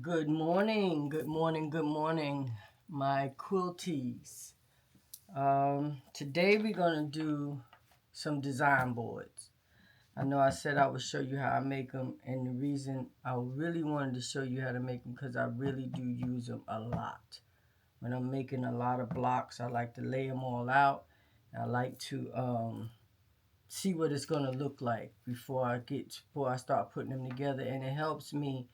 Good morning, good morning, good morning, my quilties. Today we're gonna do some design boards. I know I said I would show you how I make them, and the reason I really wanted to show you how to make them because I really do use them a lot. When I'm making a lot of blocks, I like to lay them all out. I like to see what it's gonna look like before I start putting them together, and it helps me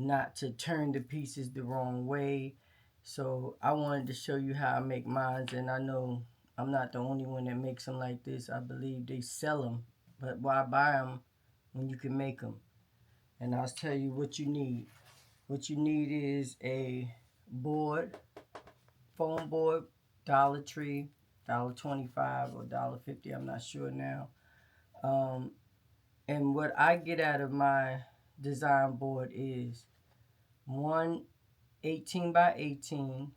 not to turn the pieces the wrong way. So I wanted to show you how I make mine, and I know I'm not the only one that makes them like this. I believe they sell them, but why buy them when you can make them? And I'll tell you what you need. What you need is a board, foam board, Dollar Tree, $1.25 or $1.50. I'm not sure now. Um, And what I get out of my design board is one 18 by 18,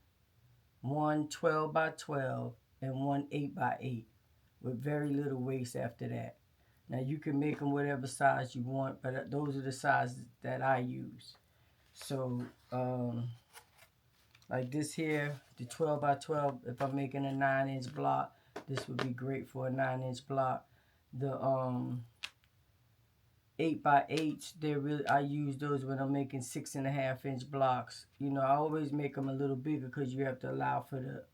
one 12 by 12, and one 8 by 8 with very little waste after that. Now you can make them whatever size you want, but those are the sizes that I use. So, like this here, the 12 by 12, if I'm making a 9-inch block, this would be great for a 9-inch block. The 8 by 8s, they're really, I use those when I'm making 6.5-inch blocks. I always make them a little bigger because you have to allow for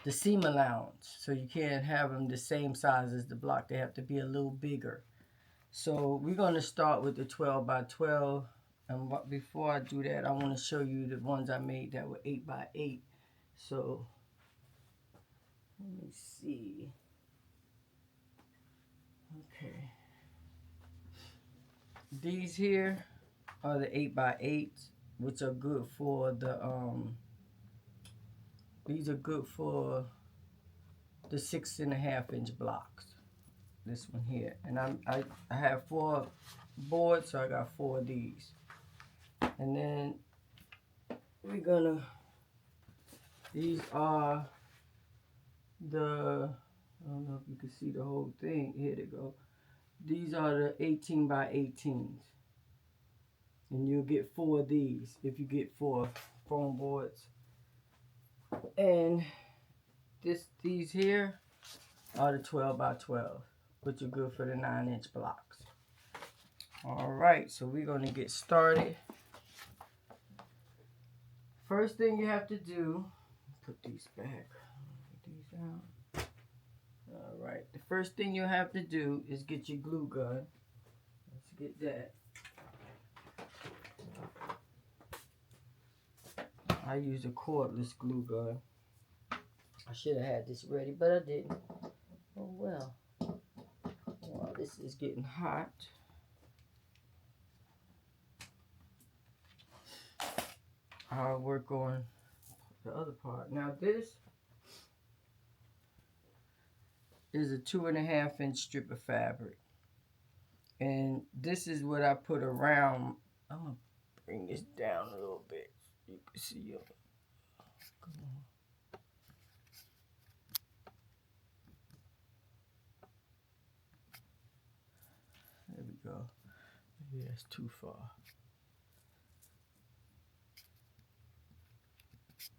the seam allowance. So you can't have them the same size as the block. They have to be a little bigger. So we're going to start with the 12 by 12. And before I do that, I want to show you the ones I made that were 8 by 8. So let me see. Okay. These here are the 8 by 8s, which are good for these are good for the 6.5-inch blocks. This one here, and I have 4 boards, so I got 4 of these. And then we're gonna, these are the, I don't know if you can see the whole thing. Here they go. These are the 18 by 18s, and you'll get 4 of these if you get 4 foam boards. And these here are the 12 by 12, which are good for the 9-inch blocks. All right, so we're going to get started. First thing you have to do, put these back, put these out. All right, the first thing you have to do is get your glue gun. Let's get that. I use a cordless glue gun. I should have had this ready, but I didn't. Oh well. While this is getting hot, I'll work on the other part. Now this is a 2.5-inch strip of fabric. And this is what I put around. I'm going to bring this down a little bit. You can see it. Come on. There we go. Maybe that's too far.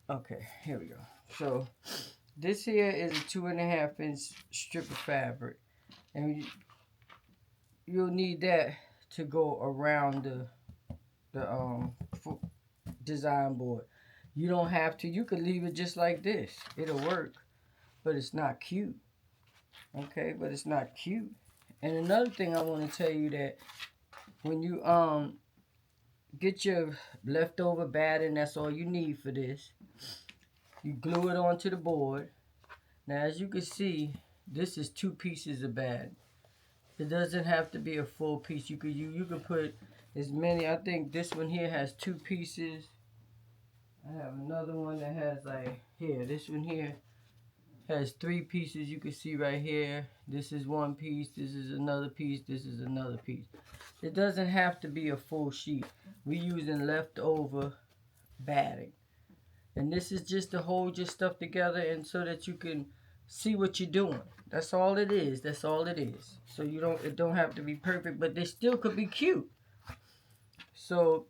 Okay, here we go. So this here is a 2.5-inch strip of fabric. And you'll need that to go around the design board. You don't have to. You could leave it just like this. It'll work, but it's not cute. Okay, but it's not cute. And another thing I want to tell you that when you get your leftover batting, that's all you need for this. You glue it onto the board. Now, as you can see, this is 2 pieces of batting. It doesn't have to be a full piece. You could put as many. I think this one here has 2 pieces. I have another one that has like here. This one here has 3 pieces. You can see right here. This is 1 piece. This is another piece. This is another piece. It doesn't have to be a full sheet. We're using leftover batting. And this is just to hold your stuff together and so that you can see what you're doing. That's all it is. That's all it is. So it don't have to be perfect, but they still could be cute. So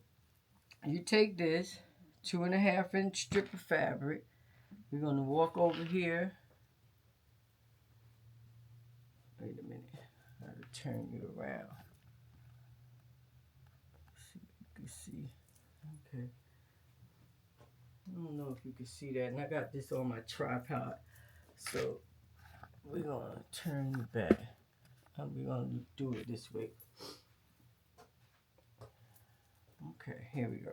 you take this 2.5-inch strip of fabric. We're going to walk over here. Wait a minute. I got to turn you around. See if you can see. Okay. I don't know if you can see that. And I got this on my tripod. So we're going to turn you back. And we're going to do it this way. Okay, here we go.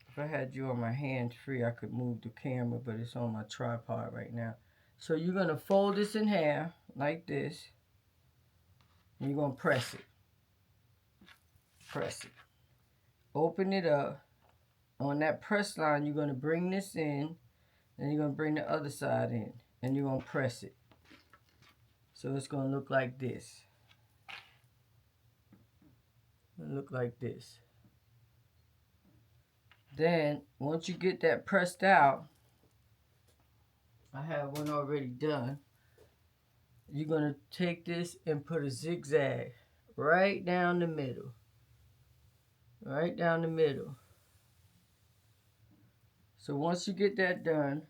If I had you on my hands free, I could move the camera, but it's on my tripod right now. So you're going to fold this in half like this. And you're going to press it. Press it. Open it up. On that press line, you're going to bring this in. And you're going to bring the other side in. And you're going to press it. So it's going to look like this. It'll look like this. Then, once you get that pressed out, I have one already done. You're going to take this and put a zigzag right down the middle. Right down the middle. So once you get that done,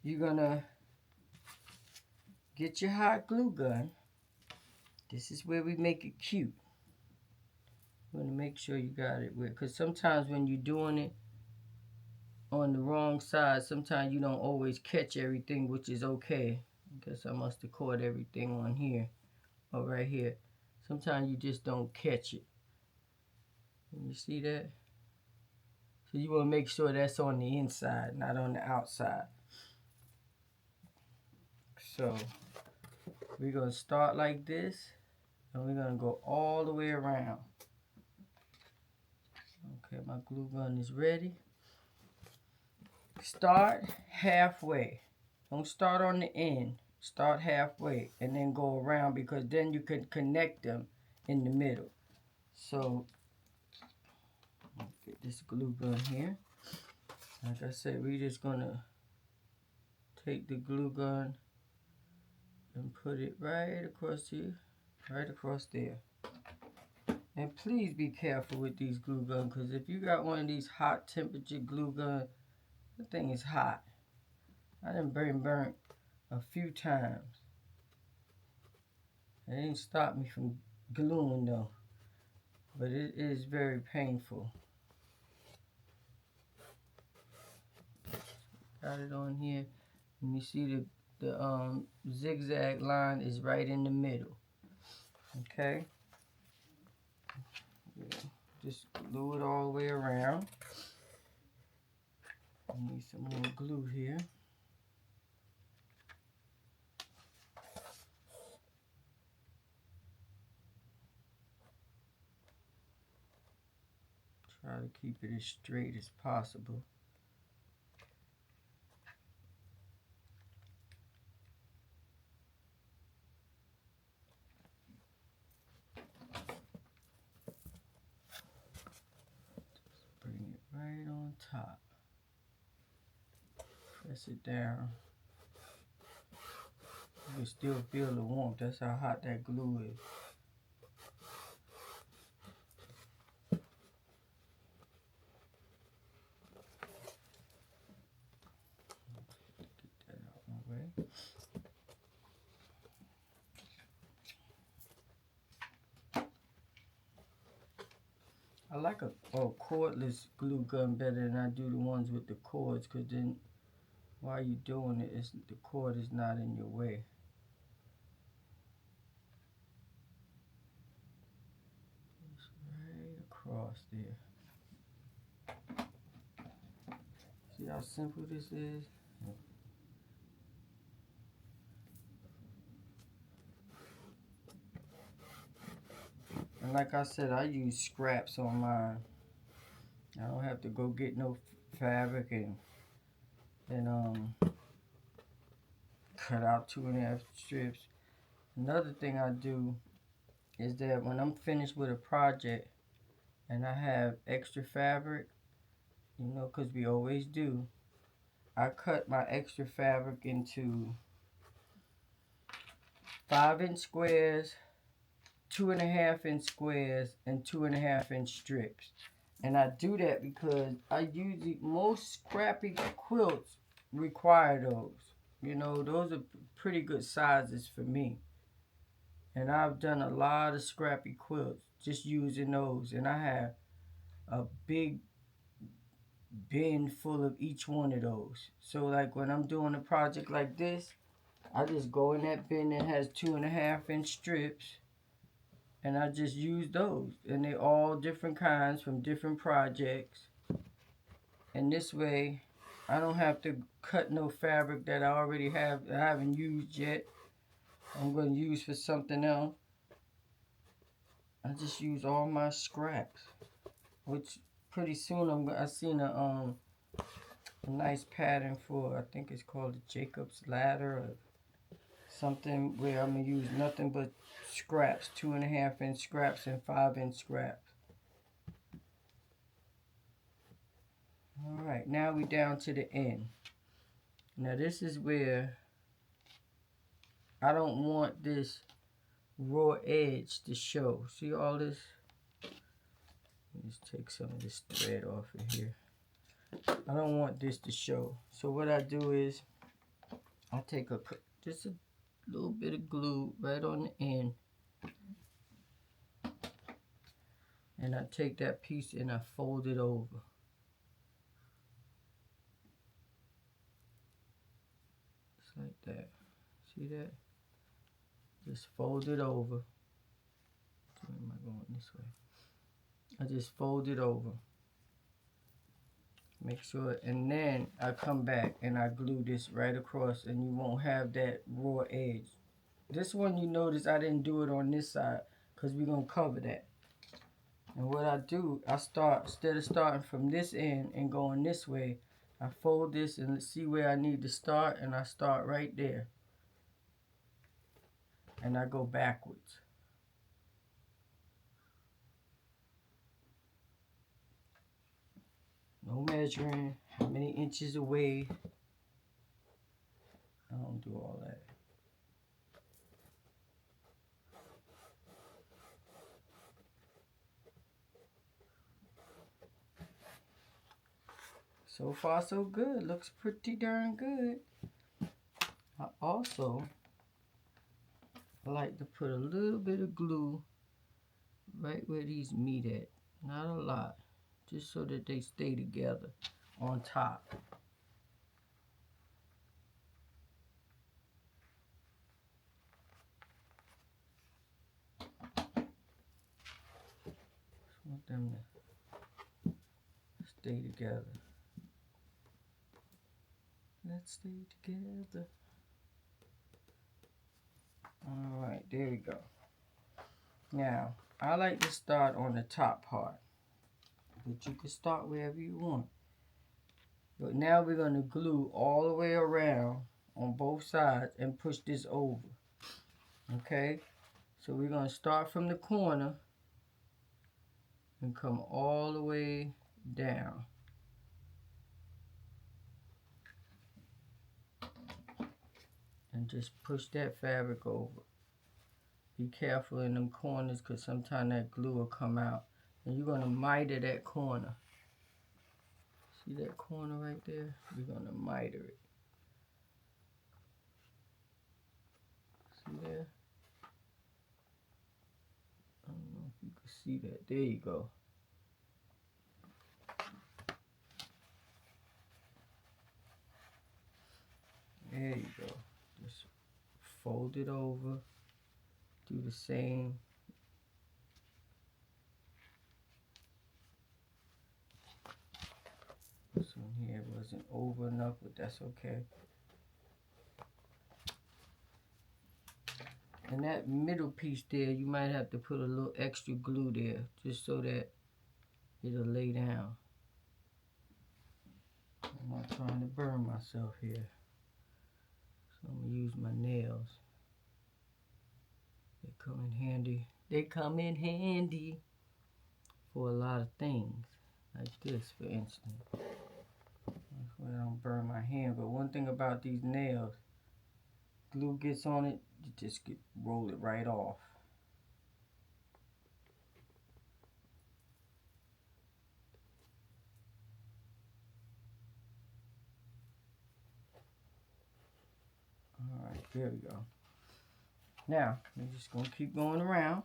you're going to get your hot glue gun. This is where we make it cute. I'm going to make sure you got it with, because sometimes when you're doing it on the wrong side, sometimes you don't always catch everything, which is okay. I guess I must have caught everything on here or right here. Sometimes you just don't catch it. Can you see that? So you want to make sure that's on the inside, not on the outside. So we're going to start like this, and we're going to go all the way around. Okay, my glue gun is ready. Start halfway. Don't start on the end. Start halfway and then go around, because then you can connect them in the middle. So, get this glue gun here. Like I said, we're just going to take the glue gun and put it right across here, right across there. And please be careful with these glue guns, because if you got one of these hot temperature glue guns, the thing is hot. I done been burnt a few times. It didn't stop me from gluing though, but it is very painful. Got it on here, and you see the zigzag line is right in the middle. Okay, yeah. Just glue it all the way around. I need some more glue here. Try to keep it as straight as possible. Bring it right on top. Press it down. You can still feel the warmth. That's how hot that glue is. Get that out of my way. I like a cordless glue gun better than I do the ones with the cords, because then while you're doing it, the cord is not in your way. Just right across there. See how simple this is? And like I said, I use scraps on mine. I don't have to go get no fabric and cut out 2.5 strips. Another thing I do is that when I'm finished with a project and I have extra fabric, you know, because we always do, I cut my extra fabric into 5-inch squares 2.5 inch squares and 2.5 inch strips. And I do that because I usually, most scrappy quilts require those. You know, those are pretty good sizes for me. And I've done a lot of scrappy quilts just using those. And I have a big bin full of each one of those. So like when I'm doing a project like this, I just go in that bin that has 2.5 inch strips and I just use those. And they're all different kinds from different projects. And this way I don't have to cut no fabric that I already have that I haven't used yet. I'm going to use for something else. I just use all my scraps, which pretty soon I seen a nice pattern for, I think it's called the Jacob's Ladder or something, where I'm gonna use nothing but scraps, 2.5 inch scraps and 5 inch scraps. All right, now we down to the end. Now this is where I don't want this raw edge to show. See all this? Let's take some of this thread off of here. I don't want this to show. So what I do is I take just a little bit of glue right on the end, and I take that piece and I fold it over. Just like that. See that? Just fold it over. Where am I going this way? I just fold it over. Make sure, and then I come back and I glue this right across, and you won't have that raw edge. This one, you notice I didn't do it on this side because we're going to cover that. And what I do, I start, instead of starting from this end and going this way, I fold this and see where I need to start, and I start right there. And I go backwards. No measuring, how many inches away. I don't do all that. So far so good, looks pretty darn good. I also like to put a little bit of glue right where these meet at. Not a lot, just so that they stay together on top. Just want them to stay together. Let's stay together. Alright, there we go. Now, I like to start on the top part, but you can start wherever you want. But now we're going to glue all the way around on both sides and push this over. Okay? So we're going to start from the corner and come all the way down. And just push that fabric over. Be careful in them corners because sometimes that glue will come out. And you're going to miter that corner. See that corner right there? We're going to miter it. See there? I don't know if you can see that. There you go. There you go. Just fold it over. Do the same. This one here wasn't over enough, but that's okay. And that middle piece there, you might have to put a little extra glue there, just so that it'll lay down. I'm not trying to burn myself here. So I'm going to use my nails. They come in handy. They come in handy for a lot of things. Like this, for instance. That's why I don't burn my hand. But one thing about these nails, glue gets on it, you just roll it right off. There we go. Now, we're just going to keep going around.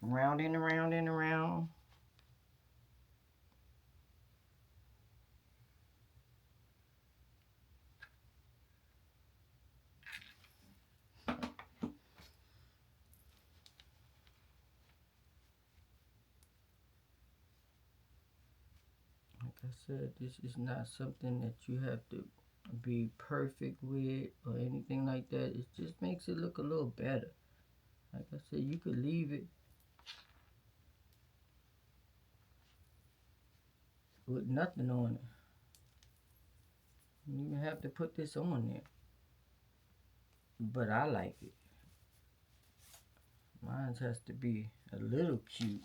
Round and around and around. Like I said, this is not something that you have to be perfect with or anything like that. It just makes it look a little better. Like I said, you could leave it with nothing on it. You even have to put this on there. But I like it. Mine has to be a little cute.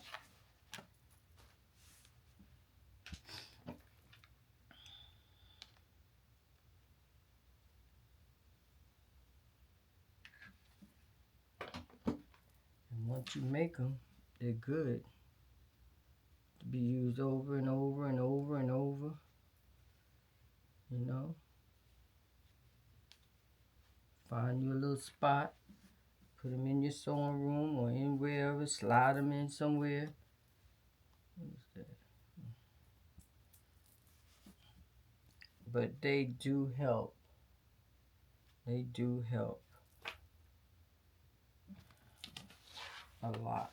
And once you make them, they're good to be used over and over and over and over. You know? Find you a little spot. Put them in your sewing room or in wherever. Slide them in somewhere. What is that? But they do help. They do help a lot.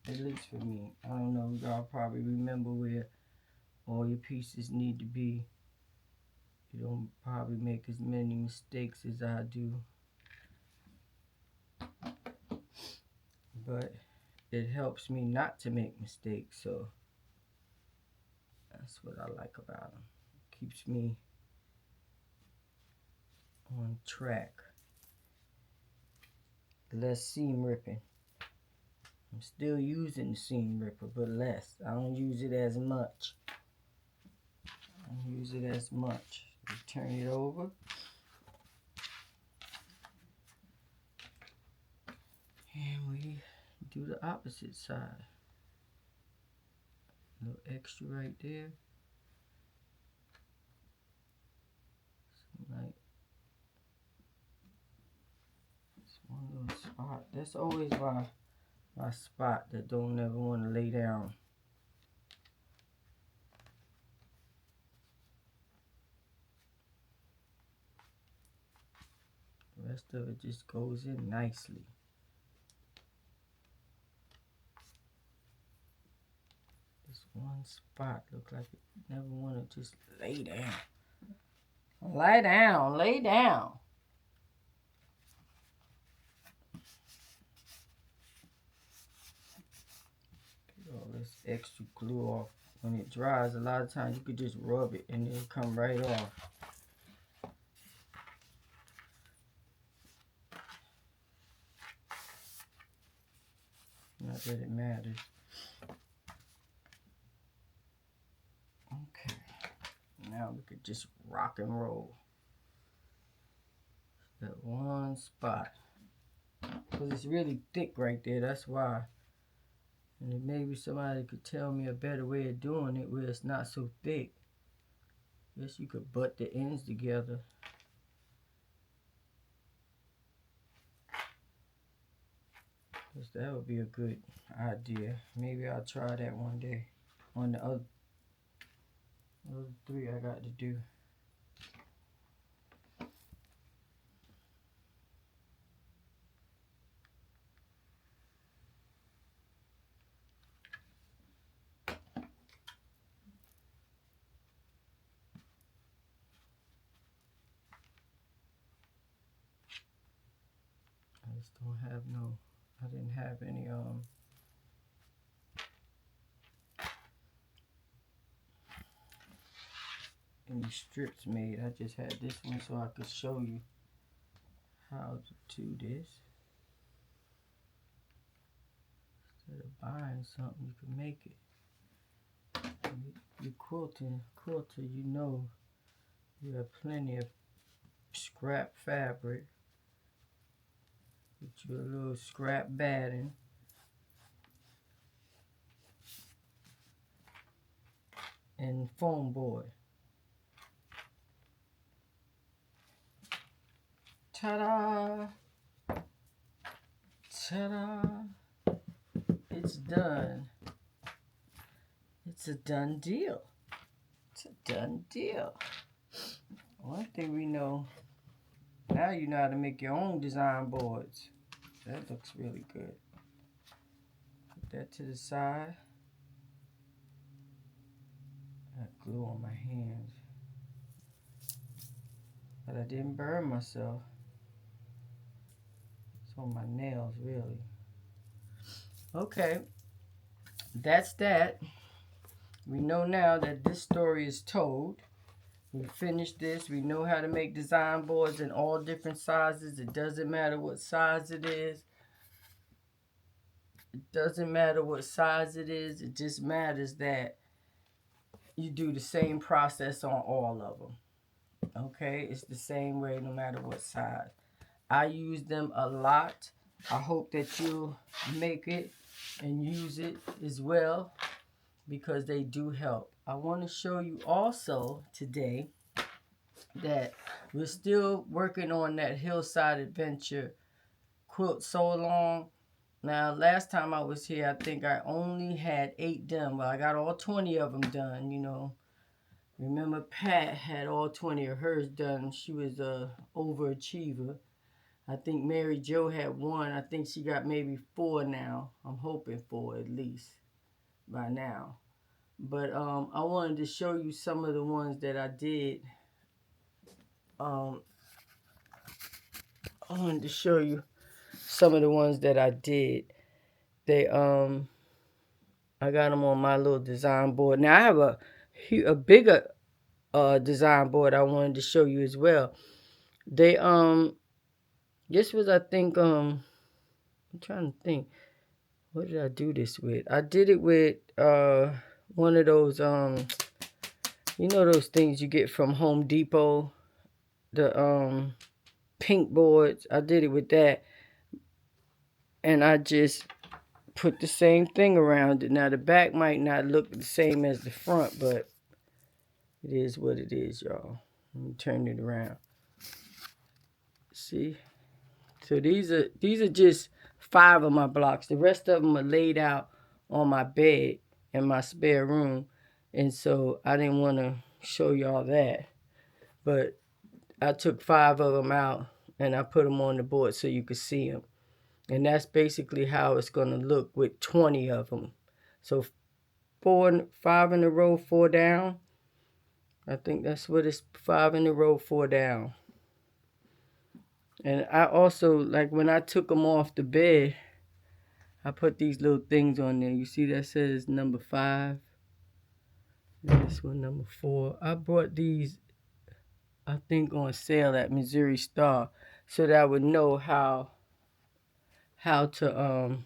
At least for me. I don't know. Y'all probably remember where all your pieces need to be. You don't probably make as many mistakes as I do. But it helps me not to make mistakes, so that's what I like about them. It keeps me on track. Less seam ripping. I'm still using the seam ripper, but less. I don't use it as much. I don't use it as much. You turn it over. And we do the opposite side. A little extra right there. Like it's one little spot. That's always my spot that don't ever want to lay down. The rest of it just goes in nicely. This one spot look like it never want to just lay down. Lay down, lay down. Get all this extra glue off. When it dries, a lot of times you could just rub it and it'll come right off. Not that it matters. Okay. Now we could just rock and roll. That one spot. Because it's really thick right there. That's why. And then maybe somebody could tell me a better way of doing it where it's not so thick. Guess you could butt the ends together. Guess that would be a good idea. Maybe I'll try that one day. On the other three I got to do. I just don't have no, I didn't have any strips made. I just had this one so I could show you how to do this. Instead of buying something, you can make it. You're quilting, you know you have plenty of scrap fabric. Get you a little scrap batting. And foam board. Ta-da! Ta-da! It's done. It's a done deal. It's a done deal. One thing we know, now you know how to make your own design boards. That looks really good. Put that to the side. I got glue on my hands. But I didn't burn myself. It's on my nails, really. Okay. That's that. We know now that this story is told. We finished this. We know how to make design boards in all different sizes. It doesn't matter what size it is. It doesn't matter what size it is. It just matters that you do the same process on all of them. Okay? It's the same way no matter what size. I use them a lot. I hope that you'll make it and use it as well, because they do help. I want to show you also today that we're still working on that Hillside Adventure quilt so long. Now, last time I was here, I think I only had 8 done. Well, I got all 20 of them done, you know. Remember, Pat had all 20 of hers done. She was a overachiever. I think Mary Jo had 1. I think she got maybe 4 now. I'm hoping 4 at least by now. But I wanted to show you some of the ones that I did. I wanted to show you some of the ones that I did. They I got them on my little design board. Now I have a bigger design board I wanted to show you as well. They this was, I think, I'm trying to think, what did I do this with? I did it with one of those you know those things you get from Home Depot, the pink boards. I did it with that, and I just put the same thing around it. Now the back might not look the same as the front, but it is what it is, y'all. Let me turn it around. See? So these are just 5 of my blocks. The rest of them are laid out on my bed in my spare room, and so I didn't want to show y'all that. But I took 5 of them out and I put them on the board so you could see them. And that's basically how it's going to look with 20 of them. So 5 in a row, 4 down. I think that's what it's, 5 in a row, 4 down. And I also, like when I took them off the bed, I put these little things on there. You see that says number 5. And this one, number 4. I brought these, I think, on sale at Missouri Star, so that I would know how to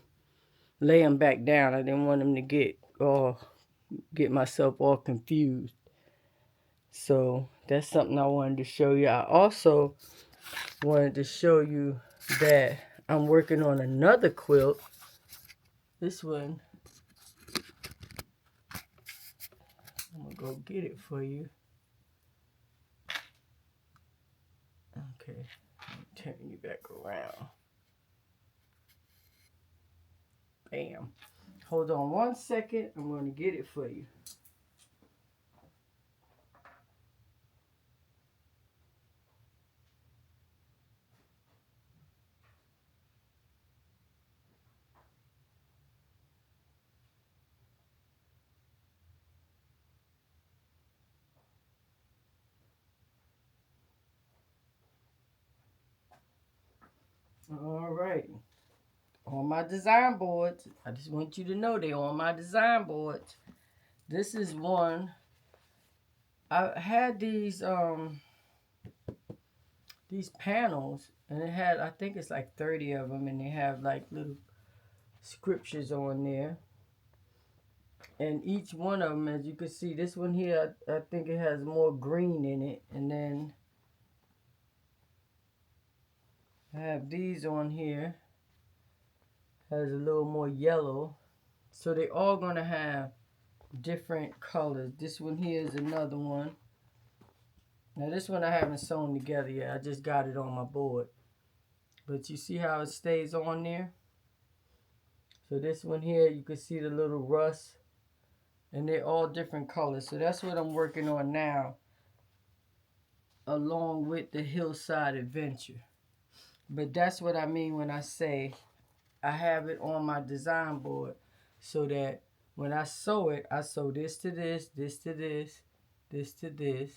lay them back down. I didn't want them to get myself all confused. So that's something I wanted to show you. I also wanted to show you that I'm working on another quilt. This one, I'm gonna go get it for you. Okay, I'm turning you back around. Bam. Hold on 1 second. I'm going to get it for you. All right. On my design boards. I just want you to know they're on my design boards. This is one. I had these panels, and it had, I think it's like 30 of them, and they have like little scriptures on there. And each one of them, as you can see, this one here, I think it has more green in it. And then I have these on here, has a little more yellow. So they all gonna have different colors. This one here is another one. Now this one I haven't sewn together yet. I just got it on my board. But you see how it stays on there? So this one here, you can see the little rust. And they're all different colors. So that's what I'm working on now, along with the Hillside Adventure. But that's what I mean when I say I have it on my design board, so that when I sew it, I sew this to this, this to this, this to this.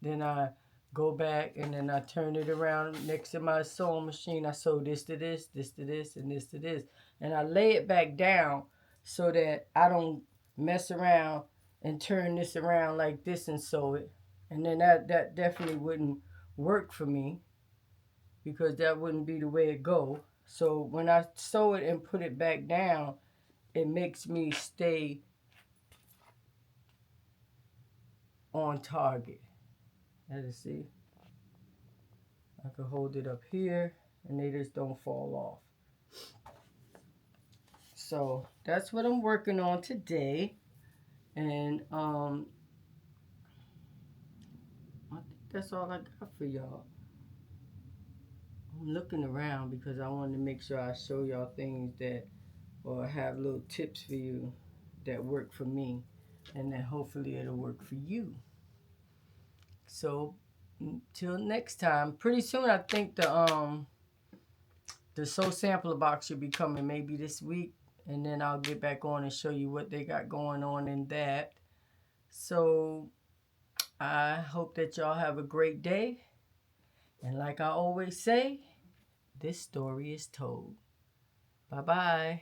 Then I go back and then I turn it around next to my sewing machine. I sew this to this, this to this, and this to this. And I lay it back down so that I don't mess around and turn this around like this and sew it. And then that definitely wouldn't work for me, because that wouldn't be the way it go. So when I sew it and put it back down, it makes me stay on target. As you see, I can hold it up here and they just don't fall off. So that's what I'm working on today. And I think that's all I got for y'all. I'm looking around because I wanted to make sure I show y'all things that, or have little tips for you that work for me, and then hopefully it'll work for you. So till next time, pretty soon I think the Sew Sampler box should be coming maybe this week, and then I'll get back on and show you what they got going on in that. So I hope that y'all have a great day. And like I always say, this story is told. Bye-bye.